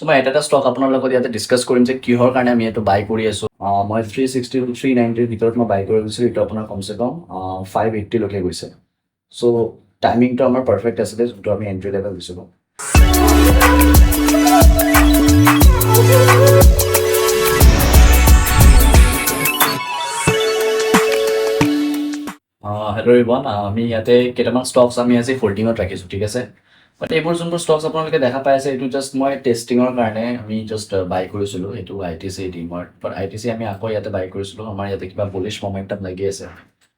So মই এটা stock আপোনাৰ লগত ইয়াতে ডিছকাছ কৰিম যে কিহৰ কাৰণে আমি এইটো বাই কৰি আছোঁ। মই 360 to 390 ভিতৰত মই বাই কৰি গৈছিলোঁ, এইটো আপোনাৰ কমচে কম 580লৈকে গৈছে। চ' টাইমিংটো আমাৰ পাৰফেক্ট আছিলে, যোনটো আমি এণ্ট্ৰি লেভেল দিছিলোঁ। হেল্ল' এভৰিৱান, আমি ইয়াতে কেইটামান ষ্টকছ আমি আজি হোল্ডিঙত ৰাখিছোঁ, ঠিক আছে। বাট এইবোৰ যোনবোৰ ষ্টকছ আপোনালোকে দেখা পাই আছে, এইটো জাষ্ট মই টেষ্টিঙৰ কাৰণে আমি জাষ্ট বাই কৰিছিলোঁ, সেইটো ITC ডিমাৰ্ট। বাট ITC আমি আকৌ ইয়াতে বাই কৰিছিলোঁ, আমাৰ ইয়াতে কিবা বুলিছ মমেণ্টাম লাগি আছে।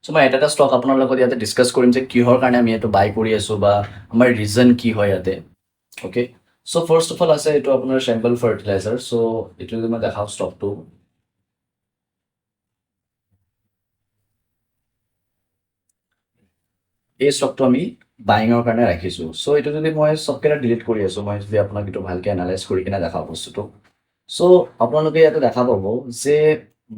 চ' মই এটা ষ্টক আপোনাৰ লগত ইয়াতে ডিছকাছ কৰিম যে কিহৰ কাৰণে আমি এইটো বাই কৰি আছোঁ বা আমাৰ ৰিজন কি হয় ইয়াতে। Okay, so' first of all আছে এইটো আপোনাৰ চেম্পল ফাৰ্টিলাইজাৰ। চ' এইটো যদি মই দেখাওঁ ষ্টকটো, এই ষ্টকটো আমি বাইঙৰ কাৰণে ৰাখিছোঁ। চ' এইটো যদি মই চবকেইটা ডিলিট কৰি আছোঁ, মই যদি আপোনাক এইটো ভালকৈ এনালাইজ কৰি কিনে দেখাওঁ বস্তুটো। চ' আপোনালোকে ইয়াতে দেখা পাব যে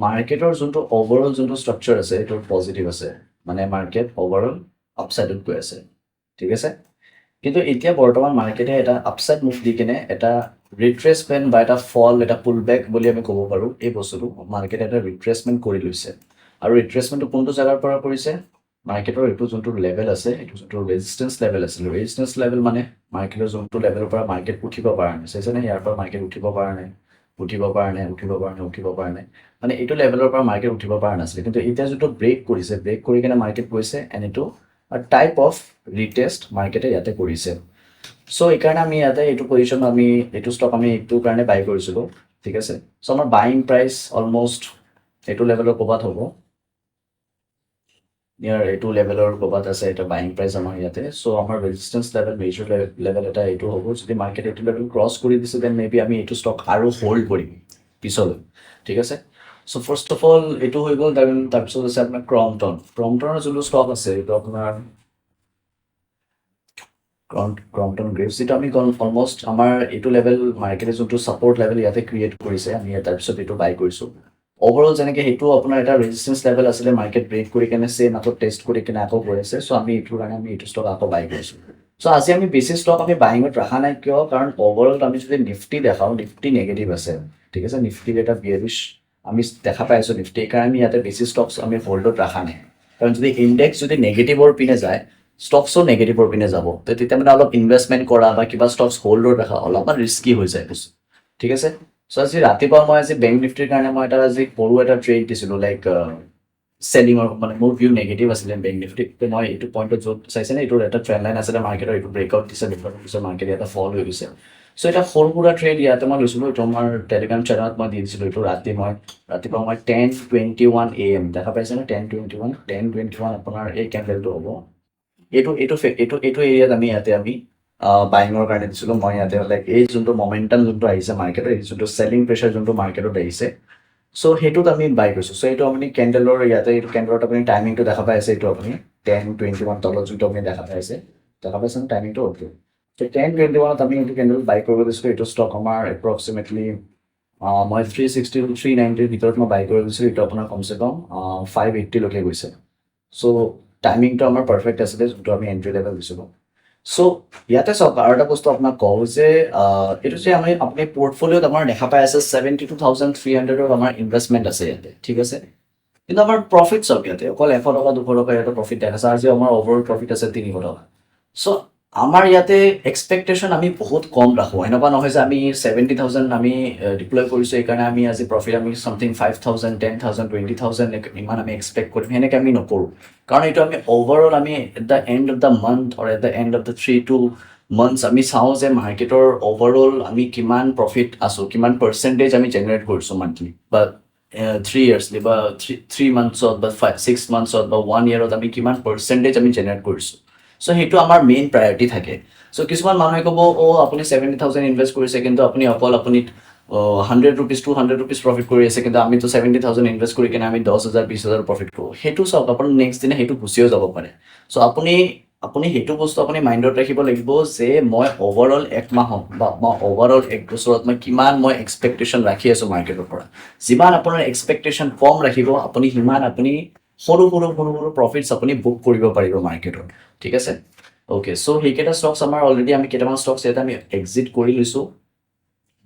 মাৰ্কেটৰ যোনটো অভাৰঅল যোনটো ষ্ট্ৰাকচাৰ আছে, এইটো পজিটিভ আছে, মানে মাৰ্কেট অভাৰঅল আপছাইডত গৈ আছে, ঠিক আছে। কিন্তু এতিয়া বৰ্তমান মাৰ্কেটে এটা আপছাইড মুভ দি কিনে এটা ৰিট্ৰেচমেণ্ট বা এটা ফল, এটা পুল বেক বুলি আমি ক'ব পাৰোঁ। এই বস্তুটো মাৰ্কেটে এটা ৰিট্ৰেচমেণ্ট কৰি লৈছে, আৰু ৰিট্ৰেচমেণ্টটো কোনটো জেগাৰ পৰা কৰিছে? মাৰ্কেটৰ এইটো যোনটো লেভেল আছে, এইটো যোনটো ৰেজিষ্টেঞ্চ লেভেল আছিলে, ৰেজিষ্টেঞ্চ লেভেল মানে মাৰ্কেটৰ যোনটো লেভেলৰ পৰা মাৰ্কেট উঠিব পৰা নাই, চাইছেনে? ইয়াৰ পৰা মাৰ্কেট উঠিব পৰা নাই, উঠিব পৰা নাই, উঠিব পৰা নাই, উঠিব পৰা নাই, মানে এইটো লেভেলৰ পৰা মাৰ্কেট উঠিব পৰা নাছিলে। কিন্তু এতিয়া যোনটো ব্ৰেক কৰিছে, ব্ৰেক কৰি কিনে মাৰ্কেট গৈছে, এণ্ড এইটো টাইপ অফ ৰিটেষ্ট মাৰ্কেটে ইয়াতে কৰিছে। চ' এইকাৰণে আমি ইয়াতে এইটো পজিশ্যন, আমি এইটো ষ্টক আমি এইটো কাৰণে বাই কৰিছিলোঁ, ঠিক আছে। চ' আমাৰ বাইং প্ৰাইচ অলমষ্ট এইটো লেভেলৰ ক'ৰবাত হ'ব, নিয়াৰ এইটো লেভেলৰ ক'ৰবাত আছে এটা বাইং প্ৰাইচ আমাৰ ইয়াতে। চ' আমাৰ ৰেজিষ্টেঞ্চ লেভেল, মেজৰ লেভেল এটা এইটো হ'ব। যদি মাৰ্কেট এইটো লেভেল ক্ৰছ কৰি দিছে, দেন মে বি আমি এইটো ষ্টক আৰু হোল্ড কৰিম পিছলৈ, ঠিক আছে। চ' ফাৰ্ষ্ট অফ অল এইটো হৈ গ'ল। তাৰপিছত আছে আপোনাৰ ক্ৰমটনৰ যোনটো ষ্টক আছে, এইটো আপোনাৰ ক্ৰমটন গ্ৰেভছ, যিটো আমি অলমষ্ট আমাৰ এইটো লেভেল মাৰ্কেটে যোনটো ছাপৰ্ট লেভেল ইয়াতে ক্ৰিয়েট কৰিছে, আমি তাৰপিছত এইটো বাই কৰিছোঁ। অভাৰঅল যেনেকৈ সেইটো আপোনাৰ এটা ৰেজিষ্টেঞ্চ লেভেল আছিলে, মাৰ্কেট ব্ৰেক কৰি কিনে চেম আকৌ টেষ্ট কৰি কিনে আকৌ গৈ আছে। চ' আমি এইটোৰ কাৰণে আমি এইটো ষ্টক আকৌ বাই কৰিছোঁ। চ' আজি আমি বেছি ষ্টক আমি বাইঙত ৰখা নাই, কিয়? কাৰণ অভাৰঅল আমি যদি নিফটি দেখাওঁ, নিফটি নেগেটিভ আছে, ঠিক আছে। নিফটিৰ এটা বিয়াৰিছ আমি দেখা পাই আছোঁ নিফটি, সেইকাৰণে আমি ইয়াতে বেছি ষ্টকছ আমি হোল্ডত ৰখা নাই। কাৰণ যদি ইণ্ডেক্স যদি নেগেটিভৰ পিনে যায়, ষ্টকছো নেগেটিভৰ পিনে যাব, তো তেতিয়া মানে অলপ ইনভেষ্টমেণ্ট কৰা বা কিবা ষ্টকছ হোল্ডত ৰখা অলপমান ৰিস্কি হৈ যায় বস্তু, ঠিক আছে। চ' আজি ৰাতিপুৱা মই আজি বেংক নিফটিৰ কাৰণে মই এটা আজি সৰু এটা ট্ৰেড দিছিলোঁ, লাইক চেলিঙৰ, মানে মোৰ ভিউ নেগেটিভ আছিলে বেংক নিফটিত। তো মই এইটো পইণ্টত য'ত চাইছেনে, এইটোৰ এটা ট্ৰেণ্ড লাইন আছিলে মাৰ্কেটৰ, এইটো ব্ৰেকআউট দিছে, ব্ৰেকআউট পিছত মাৰ্কেট ইয়াতে ফল হৈ গৈছে। চ' এটা সৰু সুৰা ট্ৰেড ইয়াতে মই লৈছিলোঁ, এইটো আমাৰ টেলিগ্ৰাম চেনেলত মই দি দিছিলোঁ। এইটো ৰাতিপুৱা মই 10:21 AM দেখা পাইছেনে? 10:21 আপোনাৰ এই কেণ্ডেলটো হ'ব। এইটো এৰিয়াত আমি বাইঙৰ কাৰণে দিছিলোঁ। মই ইয়াতে লাইক এই যোনটো মমেণ্টাম যোনটো আহিছে মাৰ্কেটৰ, এই যোনটো চেলিং প্ৰেছাৰ যোনটো মাৰ্কেটত আহিছে, চ' সেইটোত আমি বাই কৰিছোঁ। চ' এইটো আপুনি কেণ্ডেলৰ ইয়াতে এইটো কেণ্ডেলত আপুনি টাইমিংটো দেখা পাই আছে, এইটো আপুনি 10:21 তলত যোনটো আপুনি দেখা পাইছে, দেখা পাইছেনে টাইমিংটো? অ'কে, চ' 10:21 আমি এইটো কেণ্ডেল বাই কৰিব দিছিলোঁ। এইটো ষ্টক আমাৰ এপ্ৰক্সিমেটলি মই 360 to 390 ভিতৰত মই বাই কৰি দিছিলোঁ। এইটো আপোনাৰ কমচে কম 580লৈকে গৈছে। চ' টাইমিংটো আমাৰ পাৰফেক্ট আছিলে, যোনটো আমি এণ্ট্ৰি লেভেল দিছিলোঁ। চ' ইয়াতে চাওক, আৰু এটা বস্তু আপোনাক কওঁ যে এইটো যে আপুনি পৰ্টফলিঅ'ত আমাৰ দেখা পাই আছে 72,300 আমাৰ ইনভেষ্টমেণ্ট আছে ইয়াতে, ঠিক আছে। কিন্তু আমাৰ প্ৰফিট চাওক, ইয়াতে অকল 100 টকা 200 টকা ইয়াতে প্ৰফিট দেখাইছে, আৰু যে আমাৰ অভাৰঅল প্ৰফিট আছে 300 টকা। চ' আমাৰ ইয়াতে এক্সপেক্টেশ্যন আমি বহুত কম ৰাখোঁ। এনেকুৱা নহয় যে আমি 70,000 আমি ডিপ্লয় কৰিছোঁ, সেইকাৰণে আমি আজি প্ৰফিট আমি চামথিং 5,000, 10,000, 20,000 ইমান আমি এক্সপেক্ট কৰিম, সেনেকৈ আমি নকৰোঁ। কাৰণ এইটো আমি অভাৰঅল আমি at the end of the month or at the end of the 3 to months আমি চাওঁ যে মাৰ্কেটৰ অভাৰঅল আমি কিমান প্ৰফিট আছোঁ, কিমান পাৰ্চেণ্টেজ আমি জেনেৰেট কৰিছোঁ মান্থলি, বা 3 ইয়াৰ্ছলি, বা 3 মান্থছত, বা 6 মান্থছত, বা 1 yearত আমি কিমান পাৰ্চেণ্টেজ আমি জেনেৰেট কৰিছোঁ। চ' সেইটো আমাৰ মেইন প্ৰায়ৰিটি থাকে। চ' কিছুমান মানুহে ক'ব, আপুনি 70,000 ইনভেষ্ট কৰিছে, কিন্তু আপুনি 100 rupees 200 rupees প্ৰফিট কৰি আছে, কিন্তু আমিতো 70,000 ইনভেষ্ট কৰি কিনে আমি 10,000 20,000 প্ৰফিট কৰোঁ। সেইটো চাওক, আপোনাৰ নেক্সট দিনা সেইটো গুচিও যাব পাৰে। চ' আপুনি সেইটো বস্তু আপুনি মাইণ্ডত ৰাখিব লাগিব যে মই অভাৰঅল 1 মাহত বা মই অভাৰঅল 1 বছৰত মই কিমান মই এক্সপেক্টেশ্যন ৰাখি আছোঁ মাৰ্কেটৰ পৰা। যিমান আপোনাৰ এক্সপেক্টেশ্যন কম ৰাখিব, আপুনি সিমান আপুনি সৰু প্ৰফিটছ আপুনি বুক কৰিব পাৰিব মাৰ্কেটত, ঠিক আছে। অ'কে, চ' সেইকেইটা ষ্টকছ আমাৰ অলৰেডি আমি কেইটামান ষ্টকছ ইয়াতে আমি এক্সিট কৰি লৈছোঁ।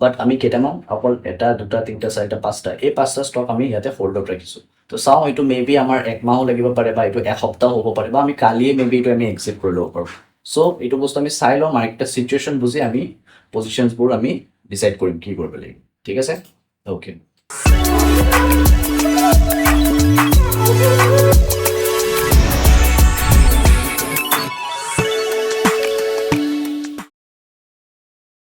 বাট আমি কেইটামান অকল এটা দুটা তিনিটা চাৰিটা পাঁচটা এই পাঁচটা ষ্টক আমি ইয়াতে হোল্ডত ৰাখিছোঁ তো চাওঁ এইটো মেবি আমাৰ এক মাহো লাগিব পাৰে বা এইটো এসপ্তাহ হ'ব পাৰে বা আমি কালিয়ে মেবি এইটো আমি এক্সিট কৰি ল'ব পাৰোঁ চ' এইটো বস্তু আমি চাই লওঁ মাৰ্কেটৰ চিটুৱেশ্যন বুজি আমি পজিশ্যনছবোৰ আমি ডিচাইড কৰিম কি কৰিব লাগিব ঠিক আছে অ'কে